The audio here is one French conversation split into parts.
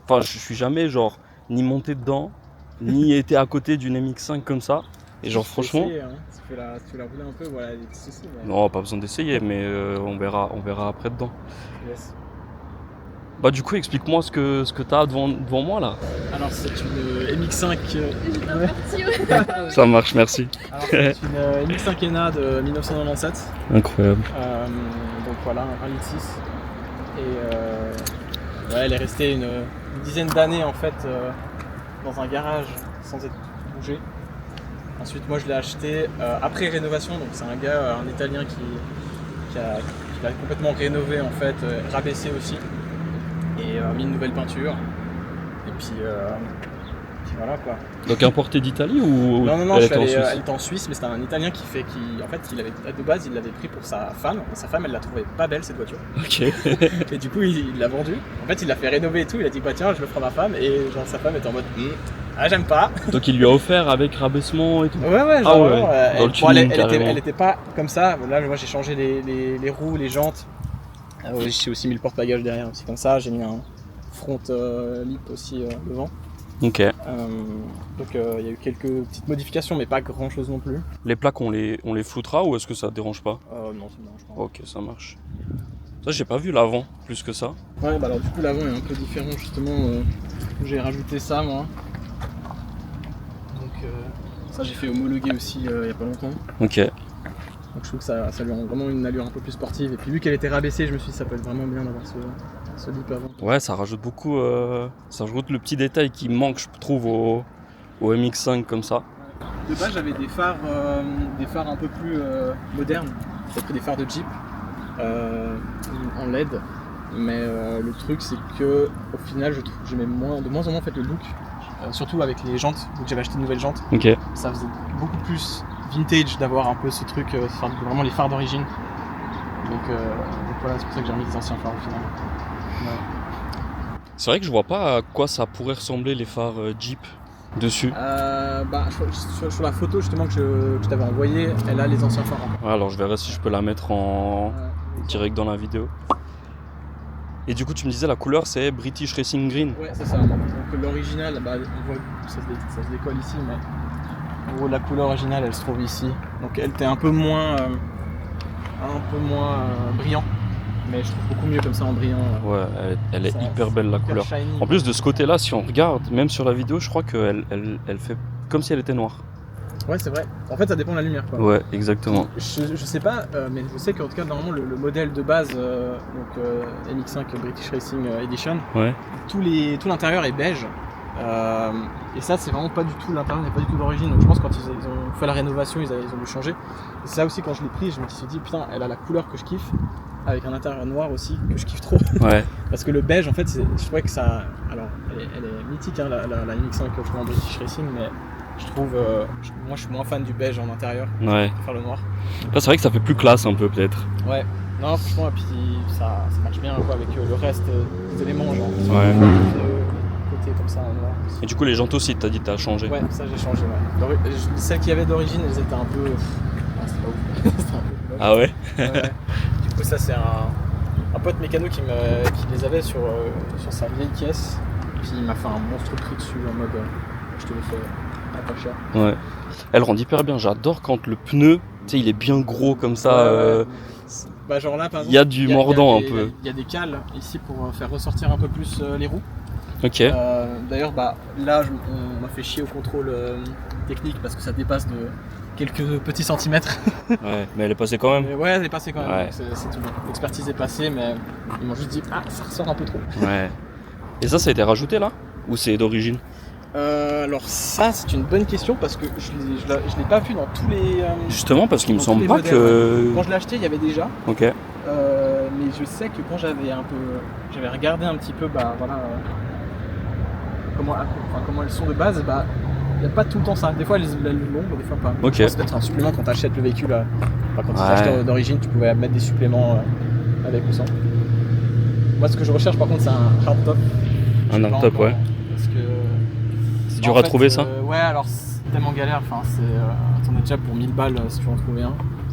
Enfin, je suis jamais genre ni monté dedans, ni été à côté d'une MX5 comme ça. Et genre franchement, Essayer, hein. Si tu la rouler un peu, voilà, des petits soucis. Mais... non, pas besoin d'essayer, mais on verra après dedans. Yes. Bah du coup, explique-moi ce que t'as devant moi là. Alors c'est une MX5. Ça marche, merci. Alors c'est une MX5 ENA de 1997. Incroyable. Donc voilà, 1,6 litre. Et ouais, elle est restée une dizaine d'années en fait dans un garage sans être bougée. Ensuite, moi je l'ai acheté après rénovation. Donc c'est un gars, un Italien qui l'a complètement rénové en fait, rabaissé aussi. Et mis une nouvelle peinture. Et puis voilà quoi. Donc importé d'Italie ou Non, elle elle était en Suisse? était en Suisse, mais c'était un Italien de base, il l'avait pris pour sa femme. Et sa femme, elle la trouvait pas belle cette voiture. Ok. Et du coup, il l'a vendue. En fait, il l'a fait rénover et tout. Il a dit bah tiens, je le prends à ma femme. Et genre sa femme était en mode ah j'aime pas. Donc il lui a offert avec rabaissement et tout. Ouais, genre Ah ouais, vraiment, dans le tuning, carrément. elle était pas comme ça. Là, moi j'ai changé les roues, les jantes. J'ai aussi mis le porte-bagages derrière aussi comme ça. J'ai mis un front lip aussi devant. Ok. Donc il y a eu quelques petites modifications, mais pas grand chose non plus. Les plaques, on les floutera ou est-ce que ça te dérange pas? Non, ça me dérange pas. Ok, ça marche. Ça, j'ai pas vu l'avant plus que ça. Ouais, bah alors du coup l'avant est un peu différent justement. J'ai rajouté ça moi. Donc ça j'ai fait homologuer aussi il y a pas longtemps. Ok. Donc je trouve que ça lui rend vraiment une allure un peu plus sportive. Et puis vu qu'elle était rabaissée, je me suis dit ça peut être vraiment bien d'avoir ce lip avant. Ouais, ça rajoute beaucoup. Ça rajoute le petit détail qui manque, je trouve, au MX5 comme ça. De base j'avais des phares un peu plus modernes. J'ai pris des phares de Jeep en LED. Mais le truc c'est que au final je trouve que j'aimais de moins en moins en fait le look. Surtout avec les jantes, vu que j'avais acheté de nouvelles jantes. Ok. Ça faisait beaucoup plus vintage d'avoir un peu ce truc, vraiment les phares d'origine. Donc voilà, c'est pour ça que j'ai remis les anciens phares au final. Ouais. C'est vrai que je vois pas à quoi ça pourrait ressembler les phares Jeep dessus. Sur la photo justement que je t'avais envoyée, elle a les anciens phares encore. Ouais, alors je verrai si je peux la mettre en direct dans la vidéo. Et du coup, tu me disais la couleur c'est British Racing Green. Ouais, c'est ça. Donc l'original, on voit ça se décolle ici, mais en gros la couleur originale elle se trouve ici. Donc elle était un peu moins brillant, mais je trouve beaucoup mieux comme ça en brillant. Ouais, elle est hyper belle la couleur. Shiny. En plus de ce côté-là, si on regarde, même sur la vidéo, je crois qu'elle fait comme si elle était noire. Ouais, c'est vrai. En fait, ça dépend de la lumière, quoi. Ouais, exactement. Je sais pas, mais je sais qu'en tout cas, normalement, le modèle de base, MX5 British Racing Edition, Ouais. tout l'intérieur est beige. Et ça, c'est vraiment pas du tout, l'intérieur n'est pas du tout d'origine. Donc je pense que quand ils ont fait la rénovation, ils ont dû changer. Et c'est là aussi, quand je l'ai pris, je me suis dit, putain, elle a la couleur que je kiffe, avec un intérieur noir aussi, que je kiffe trop. Ouais. Parce que le beige, en fait, je trouvais que ça. Alors, elle est mythique, hein, la MX5 en British Racing, mais je trouve. Moi, je suis moins fan du beige en intérieur. Ouais. Je préfère le noir. Là, c'est vrai que ça fait plus classe un peu, peut-être. Ouais. Non, franchement, et puis ça marche bien quoi, avec le reste des éléments, genre. Ouais. Côté comme ça, en noir. Et du coup, les jantes aussi, t'as dit que t'as changé. Ouais, ça j'ai changé, ouais. Celles qu'il y avait d'origine, elles étaient un peu. C'était pas ouf. C'était un peu moche. Ah ouais. Ouais. Du coup, ça, c'est un pote mécano qui les avait sur sa vieille caisse. Puis il m'a fait un monstre prix dessus en mode je te le fais à pas cher. Ouais. Elle rend hyper bien. J'adore quand le pneu, tu sais, il est bien gros comme ça. Bah, genre là, par exemple, il y a du mordant un peu. Il y a des cales ici pour faire ressortir un peu plus les roues. Ok. D'ailleurs, là, on m'a fait chier au contrôle technique parce que ça dépasse de quelques petits centimètres. Ouais, mais elle est passée quand même. Mais ouais, elle est passée quand même. Ouais. C'est tout bon. L'expertise est passée, mais ils m'ont juste dit ça ressort un peu trop. Ouais. Et ça a été rajouté là? Ou c'est d'origine? Alors ça, c'est une bonne question parce que je l'ai pas vu dans tous les. Justement, parce qu'il me semble pas modèles, que. Quand je l'ai acheté, il y avait déjà. Ok. Mais je sais que quand j'avais regardé un petit peu, comment elles sont de base, il n'y a pas tout le temps ça. Des fois elles l'ont, des fois pas. Ok. C'est peut-être un supplément quand tu achètes le véhicule. Quand tu achètes d'origine, tu pouvais mettre des suppléments avec ou sans. Moi, ce que je recherche par contre, c'est un hardtop. Un hardtop, ouais. Parce que. C'est dur à trouver ça? Ouais, alors c'est tellement galère. Enfin, t'en as déjà pour 1000 balles si tu en trouves un.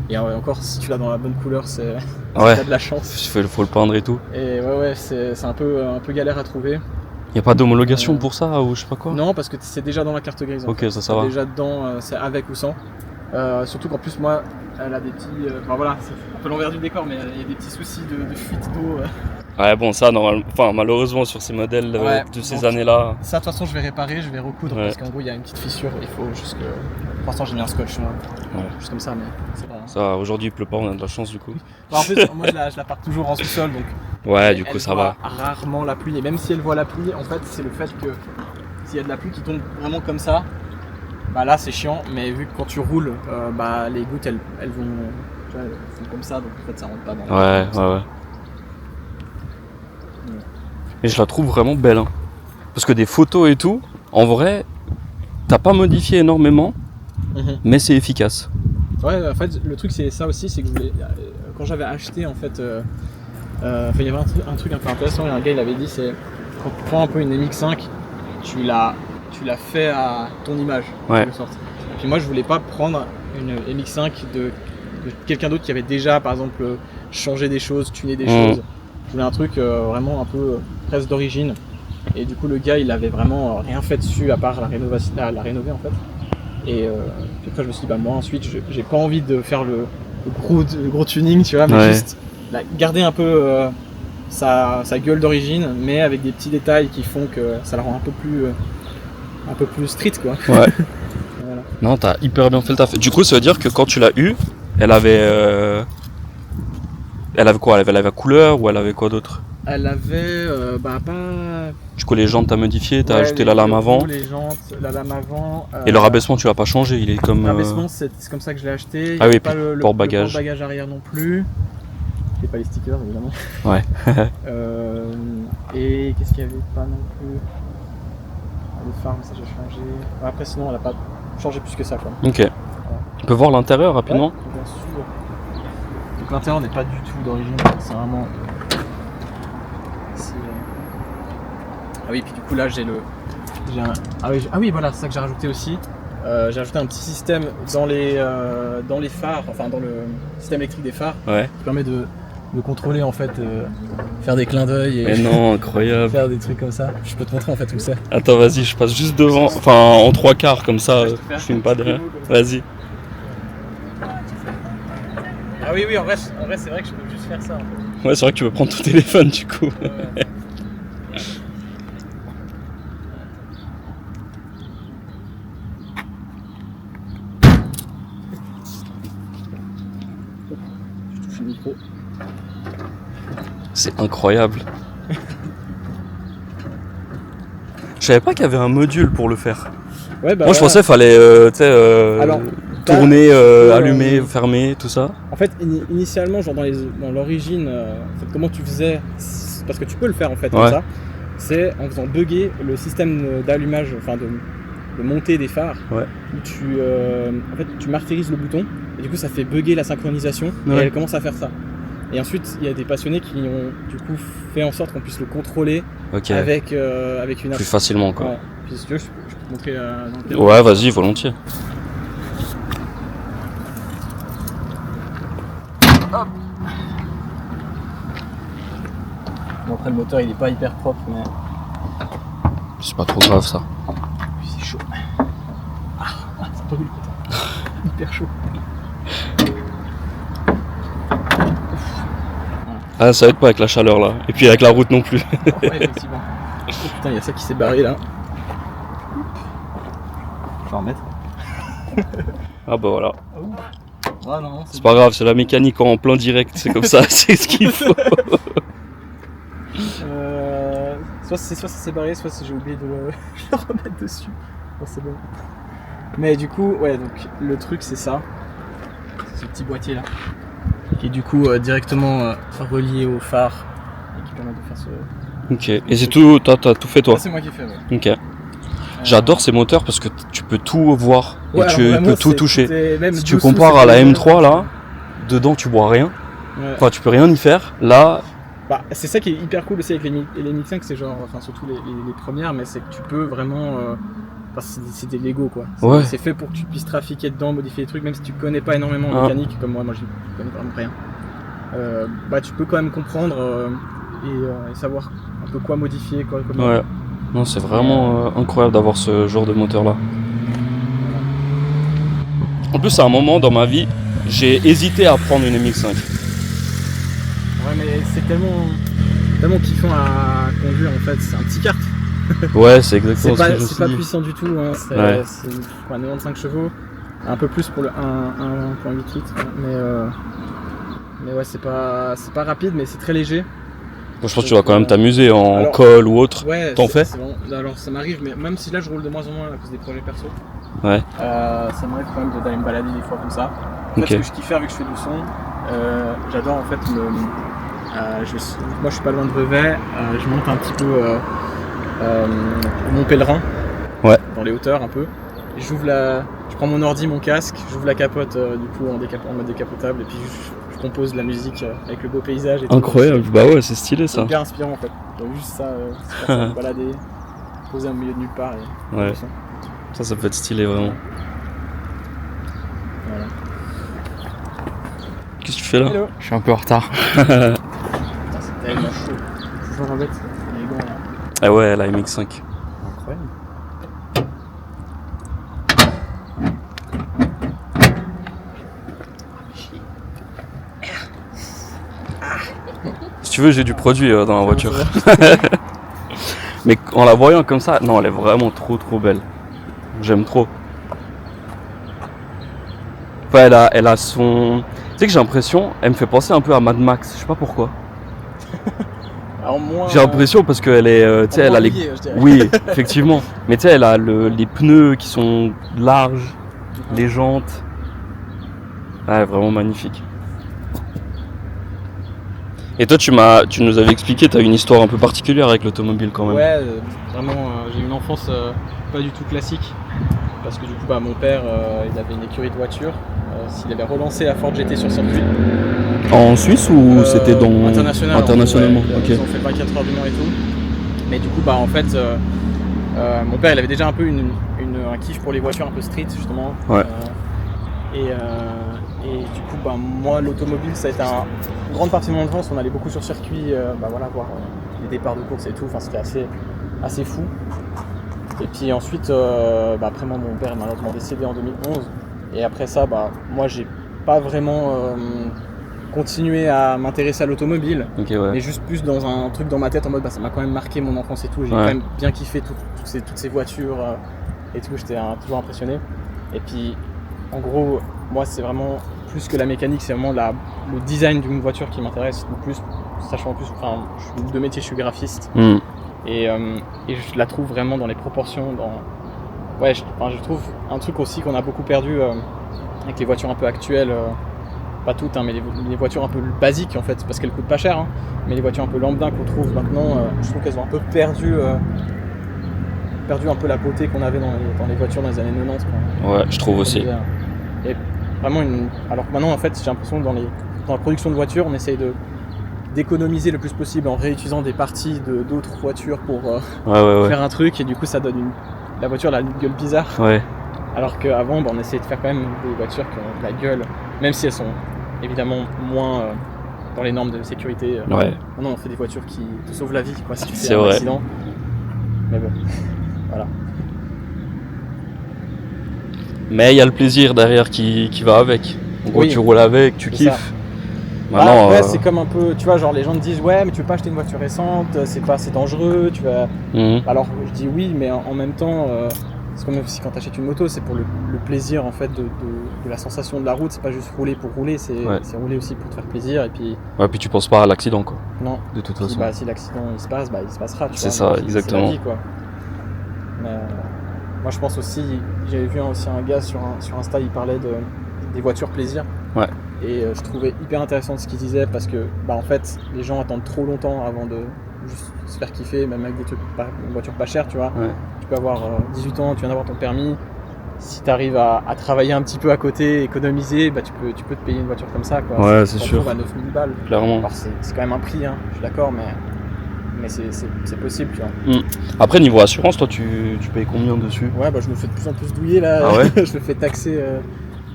Et encore, si tu l'as dans la bonne couleur, t'as de la chance. Faut le peindre et tout. Et ouais, c'est un peu galère à trouver. Y a pas d'homologation pour ça ou je sais pas quoi? Non, parce que c'est déjà dans la carte grise. Ok, ça va. Déjà dedans, c'est avec ou sans. Surtout qu'en plus, moi, elle a des petits. Enfin voilà, c'est un peu l'envers du décor, mais il y a des petits soucis de fuite d'eau. Ouais, bon, ça, normalement, enfin, malheureusement, sur ces modèles de ces années-là. Ça, de toute façon, je vais réparer, je vais recoudre parce qu'en gros, il y a une petite fissure. Il faut juste que. Pour l'instant, j'ai mis un scotch, juste comme ça, mais c'est pas. Ça, aujourd'hui, il pleut pas, on a de la chance du coup. En plus, moi, je la parque toujours en sous-sol, donc. Ouais, du coup, ça va. Rarement la pluie, et même si elle voit la pluie, en fait, c'est le fait que s'il y a de la pluie qui tombe vraiment comme ça, bah là, c'est chiant, mais vu que quand tu roules, bah les gouttes, elles vont. Tu vois, elles font comme ça, donc en fait, ça rentre pas dans. Ouais. Et je la trouve vraiment belle, hein. Parce que des photos et tout, en vrai, t'as pas modifié énormément, mais c'est efficace. Ouais, en fait, le truc c'est ça aussi, c'est que quand j'avais acheté en fait, il y avait un truc un peu intéressant, et un gars il avait dit, c'est quand tu prends un peu une MX5, tu la fais à ton image, en quelque sorte. Et puis moi je voulais pas prendre une MX5 de quelqu'un d'autre qui avait déjà par exemple changé des choses, tuné des choses. Je voulais un truc vraiment un peu presque d'origine. Et du coup le gars il avait vraiment rien fait dessus à part la rénover en fait. Et puis après je me suis dit bah moi ensuite j'ai pas envie de faire le gros tuning, tu vois, mais juste garder un peu sa gueule d'origine, mais avec des petits détails qui font que ça la rend un peu plus street quoi. Ouais. Voilà. Non, t'as hyper bien fait le taf. Du coup ça veut dire que quand tu l'as eu, elle avait quoi? Elle avait la couleur ou elle avait quoi d'autre? Elle avait pas. Du coup les jantes t'as modifié, t'as ajouté la lame avant. Les jantes, la lame avant. Et le rabaissement tu l'as pas changé, il est comme. Le rabaissement c'est comme ça que je l'ai acheté. Ah oui, pas le porte-bagages. Le porte-bagages arrière non plus. Et pas les stickers évidemment. Ouais. Et qu'est-ce qu'il y avait pas non plus? Les phares, ça j'ai changé. Après sinon elle a pas changé plus que ça quoi. Ok. Ouais. On peut voir l'intérieur rapidement? Ouais, bien sûr. Donc l'intérieur n'est pas du tout d'origine, c'est vraiment. Ah oui, puis du coup là ah oui voilà, c'est ça que j'ai rajouté aussi. J'ai rajouté un petit système dans les phares, enfin dans le système électrique des phares, qui permet de contrôler en fait, faire des clins d'œil et non, incroyable. faire des trucs comme ça. Je peux te montrer en fait où c'est. Attends, vas-y, je passe juste devant, enfin en 3/4 comme ça, je filme pas derrière. Vas-y. Ah oui, en vrai c'est vrai que je peux juste faire ça en fait. Ouais, c'est vrai que tu peux prendre ton téléphone du coup. Ouais. Micro. C'est incroyable. Je savais pas qu'il y avait un module pour le faire. Ouais, bah, moi je pensais qu'il fallait tourner, allumer, fermer, tout ça. En fait initialement genre dans l'origine, en fait, comment tu faisais, parce que tu peux le faire en fait comme ça, c'est en faisant bugger le système d'allumage, enfin de montée des phares, où tu martyrises le bouton et du coup ça fait bugger la synchronisation et elle commence à faire ça. Et ensuite il y a des passionnés qui ont du coup fait en sorte qu'on puisse le contrôler avec une app. Plus facilement quoi. Ouais. Puis si tu veux je peux te montrer dans le Ouais, vas-y, volontiers. Hop. Bon après le moteur il est pas hyper propre mais c'est pas trop grave ça. Puis c'est chaud. C'est pas cool. Hyper chaud. Ah, ça aide pas avec la chaleur là. Et puis avec la route non plus. Ouais, effectivement. Oh putain, il y a ça qui s'est barré là. Je vais en remettre. Ah bah voilà. Ah non, c'est pas grave, c'est la mécanique en plein direct, c'est comme ça, c'est ce qu'il faut. Soit ça s'est barré, soit j'ai oublié de le remettre dessus. Bon, c'est bon. Mais du coup, ouais, donc le truc c'est ça. C'est ce petit boîtier là. Qui est du coup directement relié au phare et qui permet de faire ce. Ok, et c'est tout, t'as tout fait toi? Ça, c'est moi qui ai fait, ouais. Ok. J'adore ces moteurs parce que tu peux tout voir et tu peux tout toucher. Si tu compares à la M3 là, dedans tu vois rien. Ouais. Enfin, tu peux rien y faire. Là. Bah, c'est ça qui est hyper cool aussi avec les MX5, c'est genre, enfin surtout les premières, mais c'est que tu peux vraiment. C'est des Lego quoi. C'est fait pour que tu puisses trafiquer dedans, modifier les trucs, même si tu connais pas énormément en mécanique, comme moi je connais vraiment rien. Bah tu peux quand même comprendre et savoir un peu quoi modifier, quoi. Non, c'est vraiment incroyable d'avoir ce genre de moteur là. En plus, à un moment dans ma vie, j'ai hésité à prendre une MX5. Ouais, mais c'est tellement kiffant à conduire en fait, c'est un petit kart. Ouais, c'est exactement ce que je me suis dit. C'est pas puissant du tout, hein. C'est 95 chevaux, un peu plus pour le 1.8 litres, mais ouais, c'est pas rapide, mais c'est très léger. Bon, je pense que tu vas quand même t'amuser en col ou autre. Ouais, t'en fais bon. Alors ça m'arrive, mais même si là je roule de moins en moins à cause des projets perso, ouais. Ça m'arrive quand même d'aller me balader des fois comme ça. En fait, ce que je kiffe faire vu que je fais du son, j'adore en fait moi je suis pas loin de Vevey, je monte un petit peu mon pèlerin dans les hauteurs un peu. Et je prends mon ordi, mon casque, j'ouvre la capote du coup en mode décapotable et puis je compose de la musique avec le beau paysage et tout. Incroyable, bah ouais, c'est stylé ça. C'est hyper inspirant en fait. Donc juste ça, me balader, poser au milieu de nulle part et ouais. Ça peut être stylé vraiment. Voilà. Qu'est-ce que tu fais là? Hello. Je suis un peu en retard. C'est tellement chaud. C'est toujours embête. Il est bon là. Ah ouais, la MX5. Incroyable. Si tu veux, j'ai du produit dans la voiture. Mais en la voyant comme ça, non, elle est vraiment trop belle. J'aime trop. Enfin, elle a son... Tu sais que j'ai l'impression, elle me fait penser un peu à Mad Max, je sais pas pourquoi. Alors, moins, j'ai l'impression parce qu'elle est... tu sais, elle a les... Oui, effectivement. Mais tu sais, elle a les pneus qui sont larges, les jantes. Ah, elle est vraiment magnifique. Et toi, tu nous avais expliqué, tu as une histoire un peu particulière avec l'automobile quand même. Ouais, vraiment, j'ai eu une enfance pas du tout classique. Parce que du coup, mon père, il avait une écurie de voitures. S'il avait relancé la Ford GT sur circuit. En Suisse ou c'était dans... Internationalement, ouais, ok. Ils ont fait 24 heures du Mans et tout. Mais du coup, en fait, mon père, il avait déjà un peu un kiff pour les voitures un peu street, justement. Ouais. Et du coup, moi, l'automobile, ça a été une grande partie de mon enfance. On allait beaucoup sur circuit, voir les départs de course et tout. Enfin, c'était assez fou. Et puis ensuite, après moi, mon père est malheureusement décédé en 2011. Et après ça, moi, j'ai pas vraiment continué à m'intéresser à l'automobile. Okay, ouais. Mais juste plus dans un truc dans ma tête en mode, ça m'a quand même marqué mon enfance et tout. J'ai quand même bien kiffé toutes ces voitures et tout. J'étais toujours impressionné. Et puis, en gros, moi, c'est vraiment plus que la mécanique, c'est vraiment le design d'une voiture qui m'intéresse le plus. Sachant en plus, de métier, je suis graphiste. Et je la trouve vraiment dans les proportions. Je trouve un truc aussi qu'on a beaucoup perdu avec les voitures un peu actuelles. Pas toutes, mais les voitures un peu basiques en fait, parce qu'elles coûtent pas cher. Hein, mais les voitures un peu lambda qu'on trouve maintenant, je trouve qu'elles ont un peu perdu un peu la beauté qu'on avait dans les voitures dans les années 90. Quoi. Ouais, je trouve aussi. Et vraiment alors que maintenant en fait, j'ai l'impression que dans la production de voitures, on essaye d'économiser le plus possible en réutilisant des parties d'autres voitures pour faire un truc, et du coup ça donne la voiture elle a une gueule bizarre. Ouais. Alors qu'avant on essayait de faire quand même des voitures qui ont de la gueule, même si elles sont évidemment moins dans les normes de sécurité. Ouais. Non, on fait des voitures qui te sauvent la vie si tu fais un accident. Mais bon, voilà. Mais il y a le plaisir derrière qui va avec. En gros, tu roules avec, tu kiffes. Ça. Maintenant, c'est comme un peu, tu vois, genre les gens te disent ouais, mais tu veux pas acheter une voiture récente, c'est pas assez dangereux, tu vas. Alors je dis oui, mais en même temps, c'est comme si quand tu achètes une moto, c'est pour le plaisir en fait de la sensation de la route, c'est pas juste rouler pour rouler, c'est rouler aussi pour te faire plaisir et puis. Ouais, puis tu penses pas à l'accident quoi. Non. De toute façon. Si l'accident il se passe, il se passera. C'est ça, exactement. C'est la vie, quoi. Mais moi je pense aussi, j'avais vu aussi un gars sur Insta, il parlait des voitures plaisir. Ouais. Et je trouvais hyper intéressant ce qu'il disait parce que en fait les gens attendent trop longtemps avant de juste se faire kiffer, même avec une voiture pas chère, tu vois. Ouais. Tu peux avoir 18 ans, tu viens d'avoir ton permis. Si tu arrives à travailler un petit peu à côté, économiser, tu peux te payer une voiture comme ça, quoi. Ouais, c'est sûr. À 9000 balles. Clairement. Alors c'est quand même un prix, hein, je suis d'accord, mais c'est possible, tu vois. Après, niveau assurance, toi, tu payes combien dessus? Ouais, je me fais de plus en plus douiller là. Ah ouais. Je me fais taxer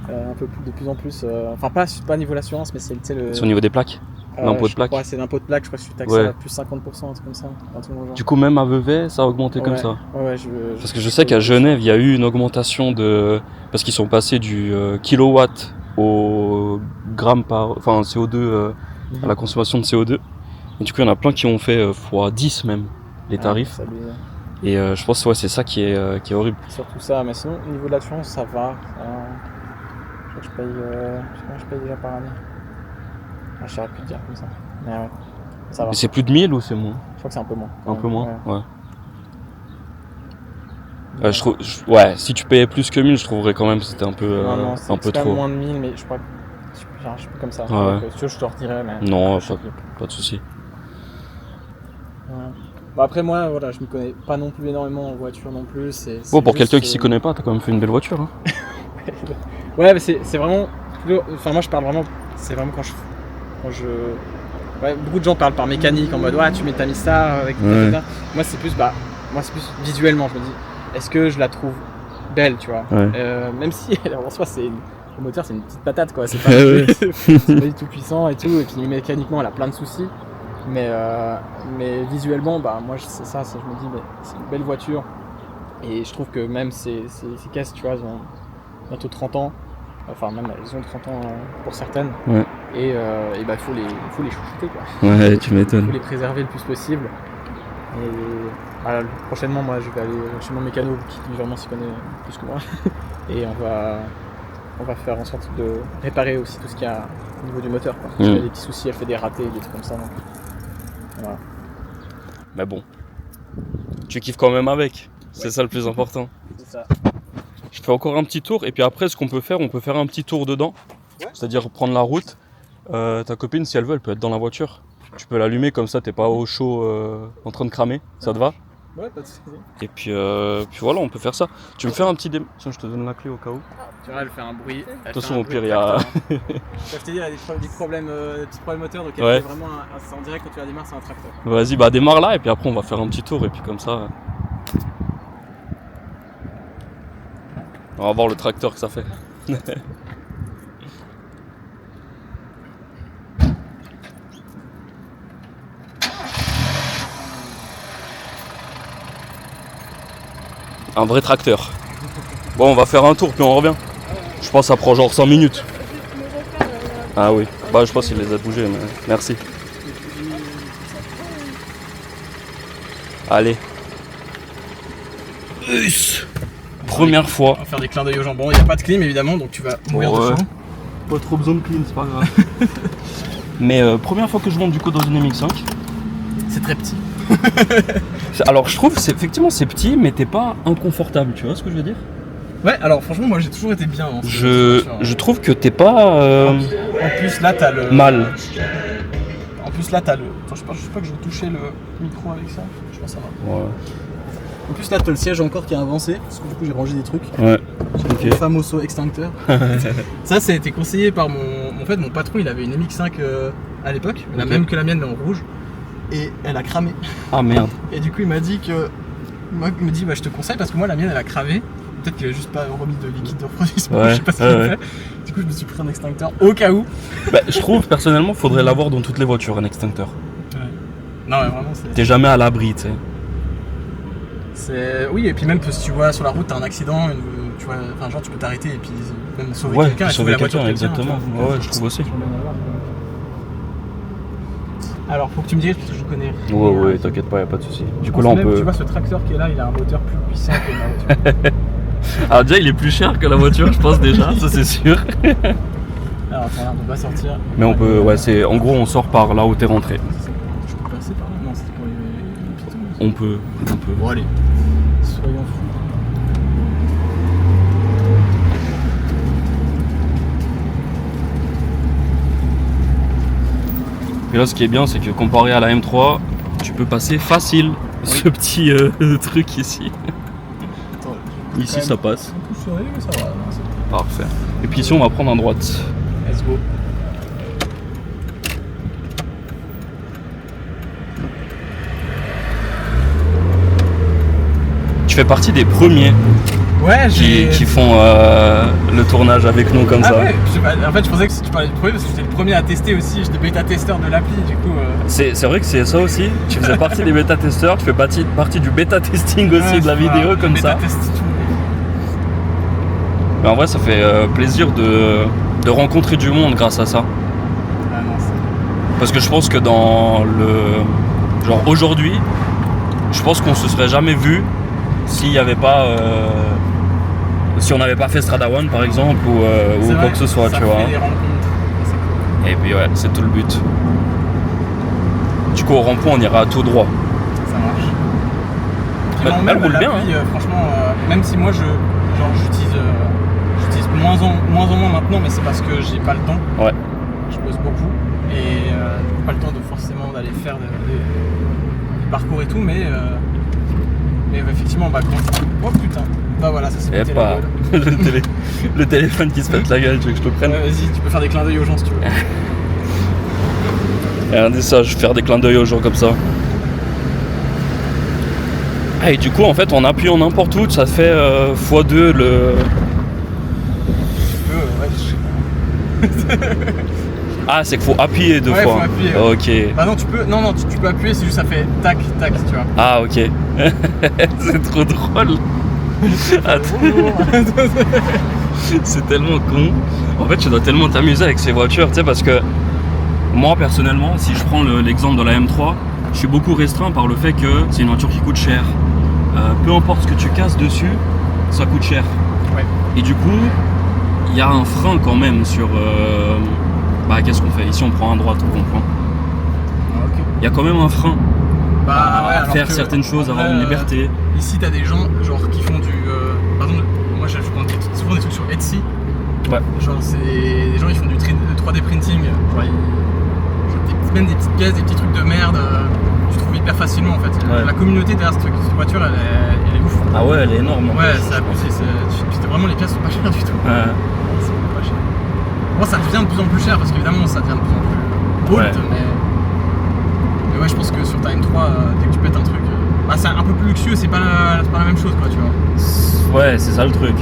un peu plus, de plus en plus. Enfin, pas niveau l'assurance, mais c'est le. C'est au niveau des plaques? L'impôt de plaque. Ouais, c'est l'impôt de plaque, je crois que je suis taxé à plus 50%, un truc comme ça. Du coup, même à Vevey, ça a augmenté comme ça. Parce que je sais qu'à Genève, il y a eu une augmentation parce qu'ils sont passés du kilowatt au gramme par. Enfin, CO2, à la consommation de CO2. Et du coup, il y en a plein qui ont fait x10 même les tarifs. Et je pense que c'est ça qui est horrible. Surtout ça, mais sinon, au niveau de l'assurance, ça va. Je paye déjà par année. Je saurais plus te dire comme ça. Mais ouais, ça va. Et c'est plus de 1000 ou c'est moins ? Je crois que c'est un peu moins. Un peu moins, ouais. Si tu payais plus que 1000, je trouverais quand même que c'était un peu, un peu trop. Moins de 1000, mais je crois que je suis plus comme ça. Ouais. Si tu veux, je te redirais. Mais non, pas de soucis. Ouais. Bon, après, moi, voilà, je m'y connais pas non plus énormément en voiture non plus. Pour quelqu'un qui s'y connaît pas, t'as quand même fait une belle voiture. Hein. Ouais, mais c'est vraiment. Enfin, moi, je parle vraiment. C'est vraiment quand je. Ouais, beaucoup de gens parlent par mécanique en mode tu m'as mis ça avec moi c'est plus visuellement, je me dis est-ce que je la trouve belle, tu vois, même si en soi le moteur c'est une petite patate quoi, c'est pas, c'est pas du tout puissant et tout, et puis mécaniquement elle a plein de soucis, mais visuellement moi c'est ça, je me dis mais c'est une belle voiture, et je trouve que même ces caisses, tu vois, elles ont bientôt 30 ans. Enfin, même elles ont 30 ans pour certaines. Ouais. Et faut les chouchouter quoi. Ouais, tu m'étonnes. Il faut les préserver le plus possible. Et prochainement, moi, je vais aller chez mon mécano qui vraiment s'y connaît plus que moi. Et on va faire en sorte de réparer aussi tout ce qu'il y a au niveau du moteur. Quoi. Parce qu'il y a des petits soucis, elle fait des ratés, des trucs comme ça. Donc, voilà. Mais bon, tu kiffes quand même avec. C'est ça le plus important. C'est ça. Je fais encore un petit tour, et puis après, ce qu'on peut faire, on peut faire un petit tour dedans. Ouais. C'est-à-dire prendre la route. Ta copine, si elle veut, elle peut être dans la voiture. Tu peux l'allumer comme ça, t'es pas au chaud en train de cramer. Ça te va ? Ouais, pas de soucis. Et puis voilà, on peut faire ça. Tu veux me faire un petit Tiens, je te donne la clé au cas où. Tu vois, elle fait un bruit. De toute façon, au pire, il y a. Je te dire, il y a des petits problèmes moteurs, donc elle fait vraiment on dirait que quand tu la démarres, c'est un tracteur. Vas-y, démarre là, et puis après, on va faire un petit tour, et puis comme ça. On va voir le tracteur que ça fait. Un vrai tracteur. Bon, on va faire un tour puis on revient. Je pense que ça prend genre 5 minutes. Ah oui, je pense qu'il les a bougés, mais merci. Allez. Première fois. On va faire des clins d'œil au jambon. Il n'y a pas de clim évidemment, donc tu vas mourir de chaud. Pas trop besoin de clim, c'est pas grave. Mais première fois que je monte du coup dans une MX5. C'est très petit. Alors je trouve effectivement c'est petit, mais t'es pas inconfortable, tu vois ce que je veux dire ? Ouais, alors franchement moi j'ai toujours été bien. Je trouve que t'es pas. En plus là t'as le. Mal. En plus là t'as le. Attends, je sais pas que je vais toucher le micro avec ça. Je pense que ça va. Ouais. En plus là t'as le siège encore qui est avancé, parce que du coup j'ai rangé des trucs. Ouais. J'ai le famoso extincteur. Ça a été conseillé par mon patron, il avait une MX5 à l'époque, la même que la mienne mais en rouge. Et elle a cramé. Ah merde. Et du coup il m'a dit je te conseille parce que moi la mienne elle a cramé. Peut-être qu'il a juste pas remis de liquide de refroidissement, je sais pas ce qu'il a fait. Du coup je me suis pris un extincteur au cas où. Je trouve personnellement qu'il faudrait l'avoir dans toutes les voitures, un extincteur. Ouais. Non mais vraiment c'est. T'es jamais à l'abri, tu sais. Oui, et puis même si tu vois sur la route t'as un accident, tu vois, enfin genre tu peux t'arrêter et puis même sauver quelqu'un, sauver la voiture exactement. Ouais, je trouve aussi. Alors faut que tu me dises parce que je connais. Ouais, t'inquiète pas, y a pas de souci. Du coup là on peut. Tu vois ce tracteur qui est là, il a un moteur plus puissant que ma voiture. Alors déjà il est plus cher que la voiture, je pense déjà, ça c'est sûr. Alors attends, on va sortir. Mais on peut, c'est en gros on sort par là où t'es rentré. Je peux passer par là ? Non, c'est pour les piétons. On peut. Bon allez, soyons fous. Et là ce qui est bien c'est que comparé à la M3, tu peux passer facile ce petit truc ici. Attends, ici ça passe. Un peu serré mais ça va. Parfait. Et puis ici on va prendre en droite. Let's go. Tu fais partie des premiers Ouais, qui font le tournage avec nous comme ça. Ouais. En fait, je pensais que si tu parlais du premier, parce que j'étais le premier à tester aussi, j'étais bêta-testeur de l'appli, du coup... C'est vrai que c'est ça aussi, tu faisais partie des bêta-testeurs, tu fais partie du bêta-testing aussi de la vidéo comme ça. Mais en vrai, ça fait plaisir de rencontrer du monde grâce à ça. Ah non, parce que je pense que dans le... Genre aujourd'hui, je pense qu'on se serait jamais vu s'il n'y avait pas... si on n'avait pas fait Strada One par exemple ou quoi que ce soit, tu vois. Et puis ouais, c'est tout le but. Du coup au rond-point on ira tout droit. Ça marche. Elle roule bien. Franchement, même si moi j'utilise moins en moins maintenant, mais c'est parce que j'ai pas le temps. Ouais. Je bosse beaucoup et pas le temps de forcément d'aller faire des parcours et tout, mais effectivement, oh putain. Bah voilà, ça c'est et pas le téléphone qui se pète la gueule, tu veux que je te le prenne? Vas-y, tu peux faire des clins d'œil aux gens si tu veux. Regardez ça, je vais faire des clins d'œil aux gens comme ça. Ah, et du coup, en fait, en appuyant n'importe où, ça fait x2 le... Ah, c'est qu'il faut appuyer deux fois. Faut appuyer, Ok. Bah non, tu peux appuyer, c'est juste ça fait tac, tac, tu vois. Ah, ok. C'est trop drôle. C'est tellement con. En fait, tu dois tellement t'amuser avec ces voitures, tu sais, parce que moi, personnellement, si je prends l'exemple de la M3, je suis beaucoup restreint par le fait que c'est une voiture qui coûte cher. Peu importe ce que tu casses dessus, ça coûte cher. Ouais. Et du coup, il y a un frein quand même sur... qu'est-ce qu'on fait? Ici, on prend un droite au rond-point. Okay. Il y a quand même un frein à ouais, faire certaines choses, avoir une liberté. Ici, t'as des gens genre qui font du... Par exemple, moi je prends souvent des trucs sur Etsy. Ouais. Genre, c'est des gens qui font du 3D printing. Genre, même des petites pièces, des petits trucs de merde. Tu trouves hyper facilement en fait. Ouais. La communauté derrière cette voiture, elle est ouf. Ah ouais, elle est énorme. Ouais, c'est abusé. Vraiment, les pièces sont pas chères du tout. Ouais. C'est pas cher. Bon, ça devient de plus en plus cher parce qu'évidemment, ça devient de plus en plus haute. Ouais. Mais ouais, je pense que sur ta M3, dès que tu pètes un truc, c'est un peu plus luxueux, c'est pas la même chose, quoi, tu vois. Ouais, c'est ça le truc.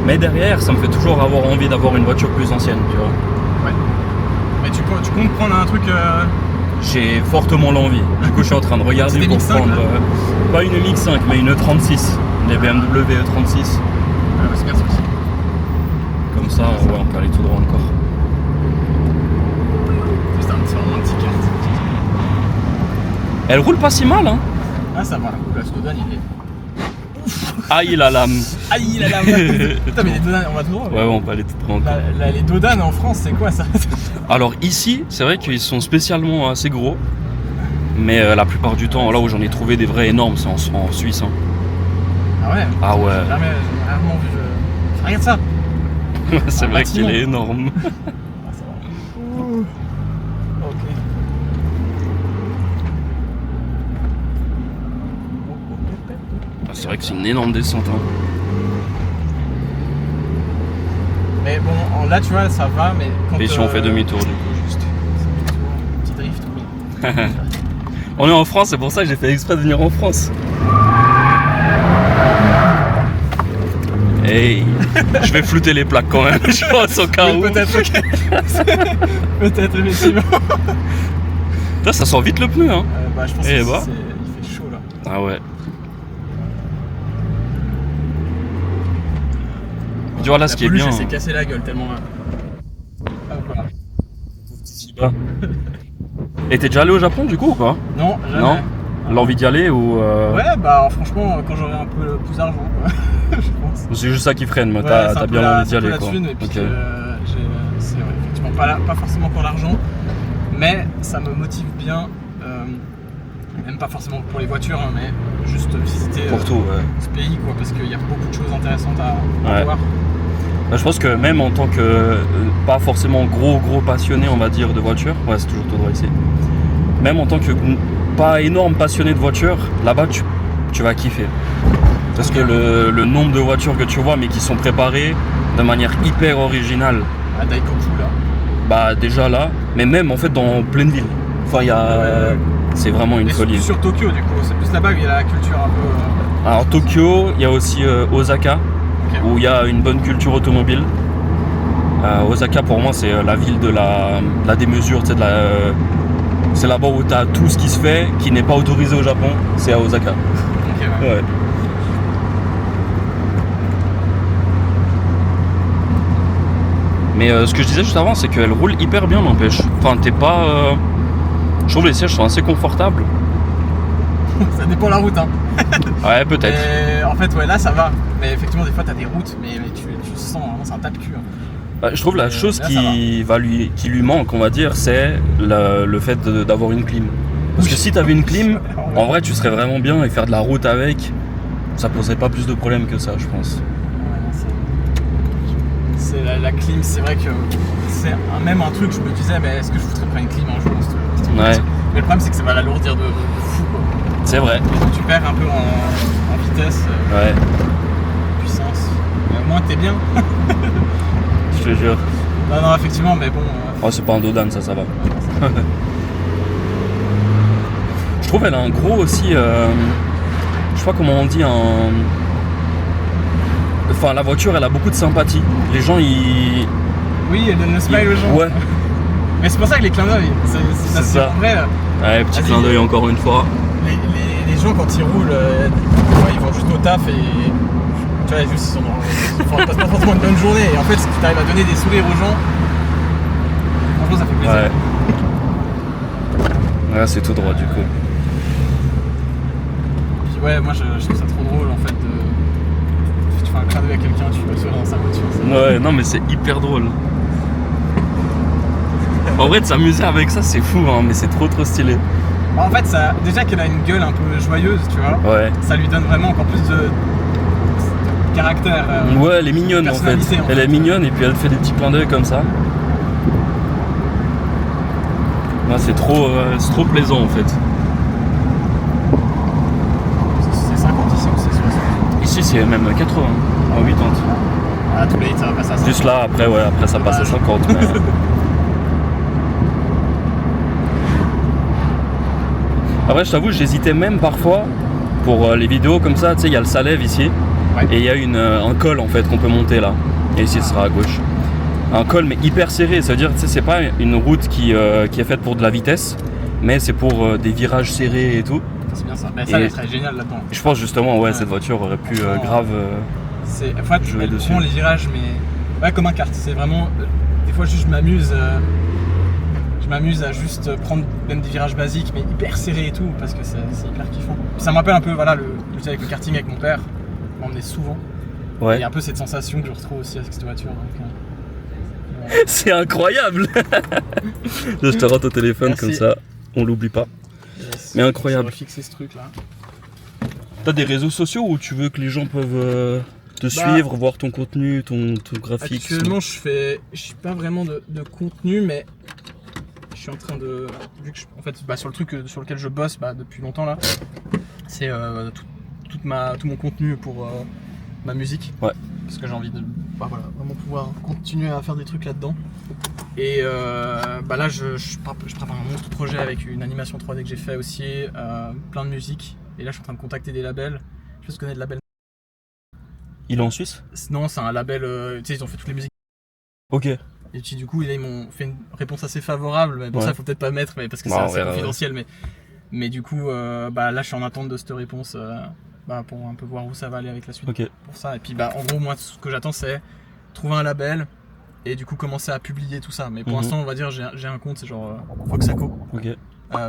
Mais derrière, ça me fait toujours avoir envie d'avoir une voiture plus ancienne, tu vois. Ouais. Mais tu comptes prendre un truc... J'ai fortement l'envie. Du coup, je suis en train de regarder pour MX-5, prendre pas une MX-5, mais une E36, des BMW E36. Ouais, c'est bien ça aussi. Comme ça, ouais, on peut aller tout droit encore. C'est vraiment un petit kart. Elle roule pas si mal, hein. Ah, ça va, la Skoda, il est... Aïe la lame. Aïe la lame. Putain, mais les Dodan, on va tout droit. Ouais, on peut aller tout droit encore. Les Dodan en France, c'est quoi ça? Alors ici, c'est vrai qu'ils sont spécialement assez gros. Mais la plupart du temps, là où j'en ai trouvé des vrais énormes, c'est en Suisse. Hein. Ah ouais? Ah ouais. J'ai rarement vu. Regarde ça! C'est vrai qu'il est énorme. Ah, ça va. Ouh. Ok. C'est vrai que c'est une énorme descente. Hein. Mais bon, là tu vois, ça va, mais quand. Et si on fait demi-tour du coup, juste. Petit drift, oui. On est en France, c'est pour ça que j'ai fait exprès de venir en France. Hey, je vais flouter les plaques quand même, je pense au cas où. Peut-être, ok. Peut-être, effectivement. Là, ça sent vite le pneu, hein. Je pense il fait chaud là. Ah ouais. Tu vois là, ce qui est bien. Elle s'est cassé la gueule tellement. Voilà. Ici-bas. Et t'es déjà allé au Japon du coup ou pas? Non, jamais. Non. L'envie d'y aller ou Ouais, franchement, quand j'aurai un peu plus d'argent, quoi. Je pense. C'est juste ça qui freine, mais Ouais, t'as bien envie d'y aller quoi. Thune, et puis Okay. c'est vrai, effectivement pas forcément pour l'argent, mais ça me motive bien, même pas forcément pour les voitures, hein, mais juste visiter Pour tout, ouais. ce pays, quoi, parce qu'il y a beaucoup de choses intéressantes à voir. Bah, je pense que même en tant que pas forcément gros passionné, on va dire, de voiture, ouais, c'est toujours tout droit ici. Même en tant que pas énorme passionné de voiture, là-bas tu vas kiffer. Parce que le nombre de voitures que tu vois, mais qui sont préparées de manière hyper originale. À Daikoku là. Bah déjà là, mais même en fait dans pleine ville. Enfin il y a C'est vraiment une Et folie. sur Tokyo, du coup, c'est plus là-bas où il y a la culture un peu. Alors Tokyo, il y a aussi Osaka, où il y a une bonne culture automobile. Osaka pour moi c'est la ville de la démesure, c'est là-bas où tu as tout ce qui se fait, qui n'est pas autorisé au Japon, c'est à Osaka. Ok, ouais. Ouais. Mais ce que je disais juste avant, c'est qu'elle roule hyper bien, n'empêche. Enfin, t'es pas... Je trouve les sièges sont assez confortables. Ça dépend de la route, hein. Ouais, peut-être. Et en fait, ouais, là ça va. Mais effectivement, des fois, t'as des routes, mais tu sens vraiment, c'est un tas de cul. Hein. Je trouve la chose là, qui lui manque, on va dire, c'est le fait d'avoir une clim. Parce que si t'avais une clim, en vrai, tu serais vraiment bien et faire de la route avec, ça poserait pas plus de problèmes que ça, je pense. C'est la clim, c'est vrai que c'est même un truc, je me disais, mais est-ce que je foutrais pas une clim un jour Ouais. Mais le problème, c'est que ça va l'alourdir de fou, quoi. C'est vrai. Et donc, tu perds un peu en vitesse, Ouais, puissance. Mais au moins, t'es bien. je te jure. Non, effectivement, mais bon. Oh, c'est pas un Dodan, ça va. Je trouve elle a un gros aussi, je sais pas comment on dit, enfin la voiture elle a beaucoup de sympathie. Les gens ils... Oui, elle donne le smile aux gens. Ouais, Mais c'est pour ça que les clins d'œil, C'est ça. En vrai, ouais, petit clin d'œil encore une fois. les gens quand ils roulent, ils vont juste au taf et tu vois, juste ils passent pas forcément une bonne journée. Et en fait, si tu arrives à donner des sourires aux gens, franchement, ça fait plaisir. Ouais, c'est tout droit du coup. Puis ouais, moi je trouve ça trop drôle en fait si tu fais un clin d'œil à quelqu'un, tu vas sourire dans sa voiture. Ouais, non mais c'est hyper drôle. En vrai de s'amuser avec ça c'est fou hein, mais c'est trop stylé. En fait, ça, déjà qu'elle a une gueule un peu joyeuse, tu vois, Ouais. ça lui donne vraiment encore plus de caractère. Ouais, elle est mignonne en fait. personnalité, en Elle fait. est mignonne et puis elle fait des petits clins d'œil comme ça. Ouais, c'est trop plaisant en fait. C'est 50 ici ou c'est 60? Ici c'est même 80, 80. Ah, tous les hits, ça va passer à 50. Juste là, après ça passe à 50. Mais... Après, je t'avoue, j'hésitais même parfois pour les vidéos comme ça. Tu sais, il y a le Salève ici, Ouais. et il y a un col en fait qu'on peut monter là. Et ici, ce sera à gauche. Un col, mais hyper serré. Ça veut dire, tu sais, c'est pas une route qui est faite pour de la vitesse, mais c'est pour des virages serrés et tout. C'est bien ça. Mais ça, elle serait géniale là-dedans. Je pense justement, ouais, cette voiture aurait pu grave. C'est, en fait, jouer elle dessus. prend les virages, mais ouais, comme un kart. C'est vraiment. Des fois, juste je m'amuse. Je m'amuse à juste prendre même des virages basiques, mais hyper serrés et tout, parce que c'est hyper kiffant. Ça me rappelle un peu, voilà, avec le karting avec mon père. On m'emmenait souvent. Ouais. Et un peu cette sensation que je retrouve aussi avec cette voiture. Donc, C'est incroyable. Je te rate au téléphone. Merci. Comme ça, on l'oublie pas. yes. Mais incroyable. Je vais fixer ce truc là. T'as des réseaux sociaux où tu veux que les gens peuvent te suivre, voir ton contenu, ton graphique? Actuellement, je suis pas vraiment de contenu, mais je suis en train de, vu que en fait, sur le truc sur lequel je bosse depuis longtemps là, c'est tout mon contenu pour ma musique. Ouais. Parce que j'ai envie de vraiment pouvoir continuer à faire des trucs là-dedans. Et là, je prépare un monstre projet avec une animation 3D que j'ai fait aussi, plein de musique. Et là, je suis en train de contacter des labels. Je sais pas si tu connais le label. Il est en Suisse? Non, c'est un label, tu sais, ils ont fait toutes les musiques. Ok. Et puis du coup, là, ils m'ont fait une réponse assez favorable. Mais bon, Ouais. ça, faut peut-être pas mettre, mais parce que Bah, c'est on assez verra, confidentiel. Mais du coup, là, je suis en attente de cette réponse pour un peu voir où ça va aller avec la suite. Ok. Pour ça. Et puis, en gros, moi, ce que j'attends, c'est trouver un label et du coup commencer à publier tout ça. Mais pour l'instant, on va dire, j'ai un compte, c'est genre Foxaco. Ok.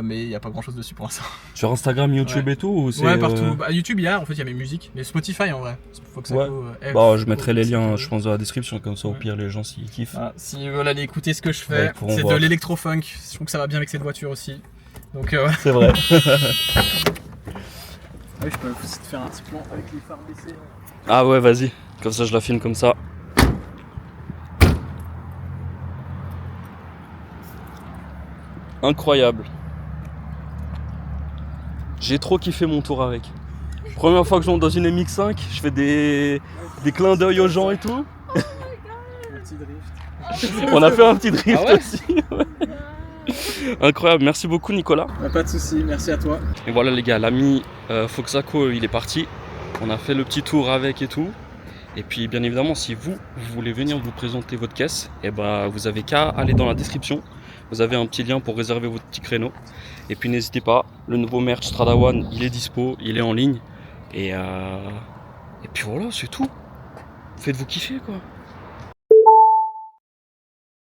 Mais il n'y a pas grand chose dessus pour l'instant. Sur Instagram, YouTube Ouais. et tout ou c'est, Ouais, partout. YouTube, il y a mes musiques. Mais Spotify en vrai. Foxaco. Bah, je mettrai les liens, je pense, dans la description, comme ça, au pire, les gens s'ils kiffent. Ah, s'ils veulent aller écouter ce que je Ouais, fais, ils pourront c'est voir. de l'électro-funk. Je trouve que ça va bien avec cette voiture aussi. Donc, ouais. C'est vrai. Oui, je peux aussi te faire un petit plan avec les phares baissés. Ah ouais, vas-y. Comme ça, je la filme comme ça. Incroyable. J'ai trop kiffé mon tour avec. Première fois que je monte dans une MX5, je fais des clins d'œil aux gens et tout. Un petit drift. On a fait un petit drift Ah ouais aussi. Ouais. Incroyable, merci beaucoup Nicolas. Pas de soucis, merci à toi. Et voilà les gars, l'ami Foxaco il est parti. On a fait le petit tour avec et tout. Et puis bien évidemment si vous voulez venir vous présenter votre caisse, et ben vous avez qu'à aller dans la description. Vous avez un petit lien pour réserver votre petit créneau. Et puis n'hésitez pas, le nouveau merch Strada One il est dispo, il est en ligne. Et puis voilà, c'est tout. Faites-vous kiffer quoi.